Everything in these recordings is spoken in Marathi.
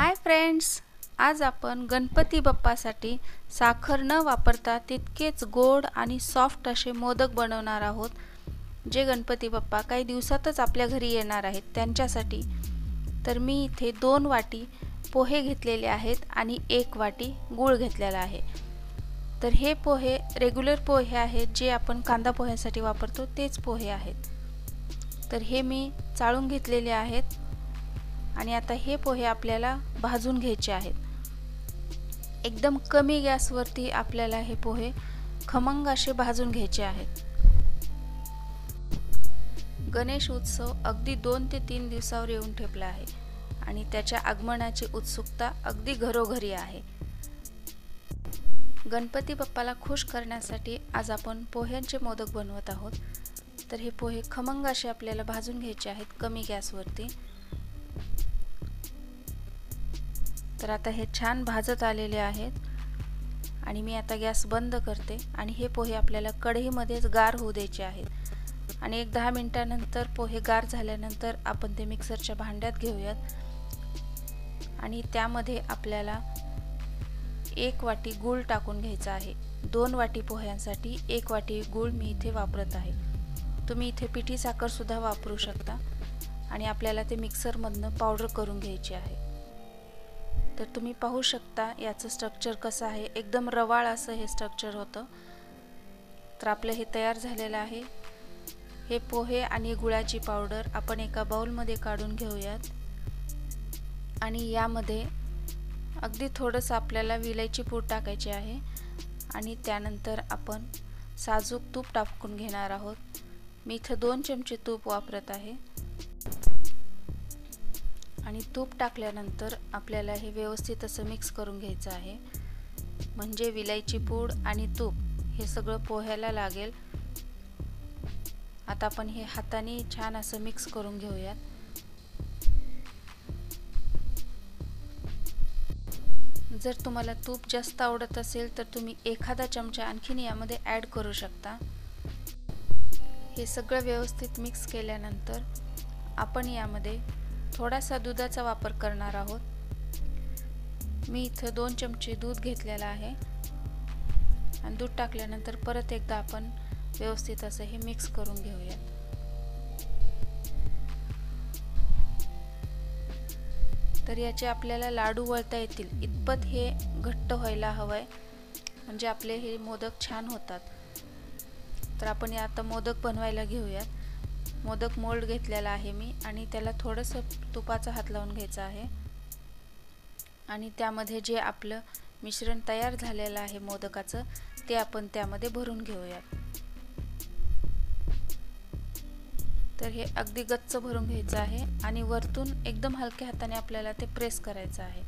हाय फ्रेंड्स, आज आपण गणपती बाप्पासाठी साखर न वापरता तितकेच गोड आणि सॉफ्ट असे मोदक बनवणार आहोत, जे गणपती बाप्पा काही दिवसातच आपल्या घरी येणार आहेत त्यांच्यासाठी। तर मी इथे 2 वाटी पोहे घेतलेले आहेत आणि 1 वाटी गूळ घेतलेला आहे। तर हे पोहे रेग्युलर पोहे आहेत, जे आपण कांदा पोह्यासाठी वापरतो तेच पोहे आहेत। तर हे मी चाळून घेतलेले आहेत आणि आता हे पोहे आपल्याला भाजून घ्यायचे आहेत। एकदम कमी गॅसवरती आपल्याला हे पोहे खमंग असे भाजून घ्यायचे आहेत। गणेश उत्सव अगदी 2 ते 3 दिवसावर येऊन ठेपला आहे आणि त्याच्या आगमनाची उत्सुकता अगदी घरोघरी आहे। गणपती बाप्पाला खुश करण्यासाठी आज आपण पोह्यांचे मोदक बनवत आहोत। तर हे पोहे खमंग असे आपल्याला भाजून घ्यायचे आहेत कमी गॅसवरती। तर आता हे छान भाजत आलेले आहेत आणि मी आता गॅस बंद करते आणि हे पोहे आपल्याला कढईमध्येच गार होऊ द्यायचे आहेत। आणि एक 10 मिनिटांनंतर पोहे गार झाल्यानंतर आपण ते मिक्सरच्या भांड्यात घेऊयात आणि त्यामध्ये आपल्याला 1 वाटी गूळ टाकून घ्यायचा आहे। 2 वाटी पोह्यांसाठी 1 वाटी गूळ मी इथे वापरत आहे। तुम्ही इथे पिठी साखर सुद्धा वापरू शकता आणि आपल्याला ते मिक्सर मधनं पावडर करून घ्यायची आहे। तर तुम्ही पाहू शकता याचं स्ट्रक्चर कसं आहे, एकदम रवाळ असं हे स्ट्रक्चर होतं। तर आपलं हे तयार झालेलं आहे। हे पोहे आणि गुळाची पावडर आपण एका बाउलमध्ये काढून घेऊयात आणि यामध्ये अगदी थोडंसं आपल्याला विलायची पूड टाकायची आहे आणि त्यानंतर आपण साजूक तूप टाकून घेणार आहोत। मी इथे 2 चमचे तूप वापरत आहे आणि तूप टाकल्यानंतर आपल्याला हे व्यवस्थित असं मिक्स करून घ्यायचं आहे, म्हणजे विलायची पूड आणि तूप हे सगळं पोह्याला लागेल। आता आपण हे हाताने छान असं मिक्स करून घेऊयात। जर तुम्हाला तूप जास्त आवडत असेल तर तुम्ही एखादा चमचा आणखीन यामध्ये ॲड करू शकता। हे सगळं व्यवस्थित मिक्स केल्यानंतर आपण यामध्ये थोडासा दुधाचा वापर करणार आहोत। मी इथं 2 चमचे दूध घेतलेला आहे आणि दूध टाकल्यानंतर परत एकदा आपण व्यवस्थित असं हे मिक्स करून घेऊयात। तर याचे आपल्याला लाडू वळता येतील इतपत हे घट्ट व्हायला हवंय, म्हणजे आपले हे मोदक छान होतात। तर आपण आता मोदक बनवायला घेऊयात। मोदक मोल्ड घेतलेला आहे मी आणि त्याला थोडंसं तुपाचा हात लावून घ्यायचा आहे आणि त्यामध्ये जे आपलं मिश्रण तयार झालेलं आहे मोदकाचं ते आपण त्यामध्ये भरून घेऊयात। तर हे अगदी गच्च भरून घ्यायचं आहे आणि वरतून एकदम हलक्या हाताने आपल्याला ते प्रेस करायचं आहे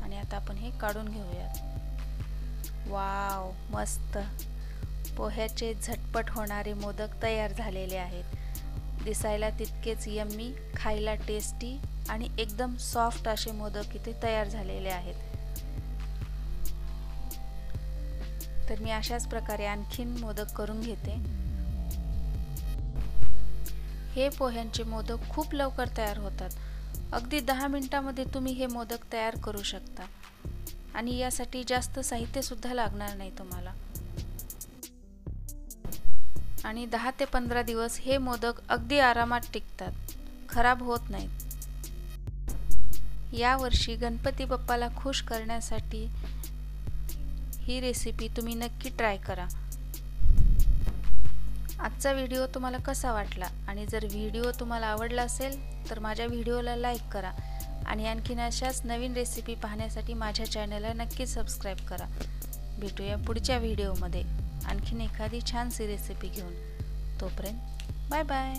आणि आता आपण हे काढून घेऊयात। वाव, मस्त पोह्याचे झटपट होणारे मोदक तयार झालेले आहेत। दिसायला तितकेच यम्मी, खायला टेस्टी आणि एकदम सॉफ्ट असे मोदक इथे तयार झालेले आहेत। तर मी अशाच प्रकारे आणखीन मोदक करून घेते। हे पोह्यांचे मोदक खूप लवकर तयार होतात। अगदी 10 मिनिटांमध्ये तुम्ही हे मोदक तयार करू शकता आणि यासाठी जास्त साहित्य सुद्धा लागणार नाही तुम्हाला। आणि 10 ते 15 दिवस हे मोदक अगदी आरामात टिकतात, खराब होत नाहीत। यावर्षी गणपती बाप्पाला खुश करण्यासाठी ही रेसिपी तुम्ही नक्की ट्राय करा। आजचा व्हिडिओ तुम्हाला कसा वाटला आणि जर व्हिडिओ तुम्हाला आवडला असेल तर माझ्या व्हिडिओला लाईक करा आणि आणखीन अशाच नवीन रेसिपी पाहण्यासाठी माझ्या चॅनलला नक्की सबस्क्राईब करा। भेटूया पुढच्या व्हिडिओमध्ये आणखीन एखादी छानशी रेसिपी घेऊन। तोपर्यंत बाय बाय।